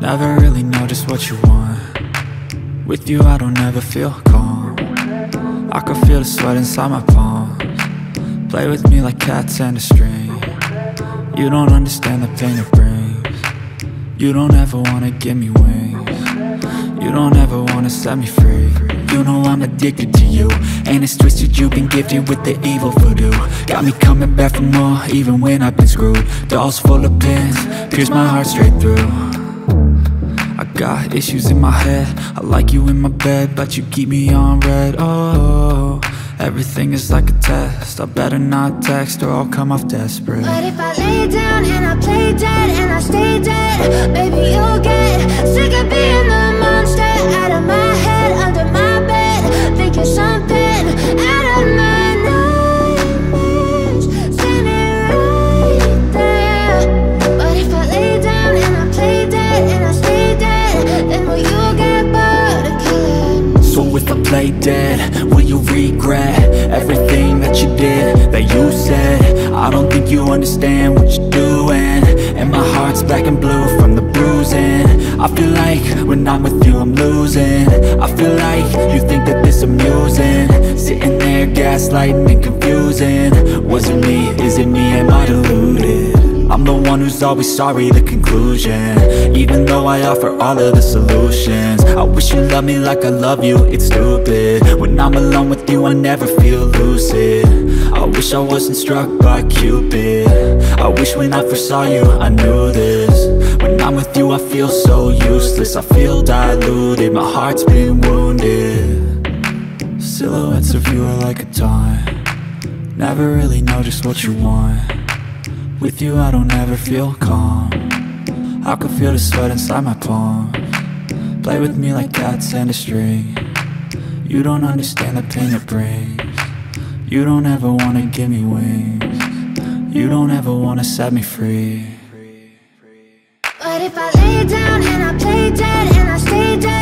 Never really know just what you want. With you I don't ever feel calm. I can feel the sweat inside my palms. Play with me like cats and a string. You don't understand the pain it brings. You don't ever wanna give me wings. You don't ever wanna set me free. You know I'm addicted to you, and it's twisted, you've been gifted with the evil voodoo. Got me coming back for more, even when I've been screwed. Dolls full of pins, pierce my heart straight through. I got issues in my head, I like you in my bed, but you keep me on red. Oh, everything is like a test, I better not text or I'll come off desperate. But if I lay down and I play dead and I stay dead, baby you'll get sick of being the monster out of my head, under my bed, thinking something out of my nightmares, standing right there. But if I lay down and I play dead and I stay dead, then will you get bored of killing? So if I play dead, will you regret everything that you did, that you said? I don't think you understand what you're doing, and my heart's black and blue from the bruising. I feel like when I'm with you I'm losing. I feel like you think that this amusing, sitting there gaslighting and confusing. Was it me? Is it me? Am I deluded? I'm the one who's always sorry, the conclusion, even though I offer all of the solutions. I wish you loved me like I love you, it's stupid. When I'm alone with you I never feel lucid. I wish I wasn't struck by Cupid. I wish when I first saw you I knew this. When I'm with you I feel so useless, I feel diluted, my heart's been wounded. Silhouettes of you are like a taunt. Never really know just what you want. With you I don't ever feel calm. I can feel the sweat inside my palms. Play with me like cats and a string. You don't understand the pain it brings. You don't ever wanna give me wings. You don't ever wanna set me free. But if I lay down and I play dead and I stay dead,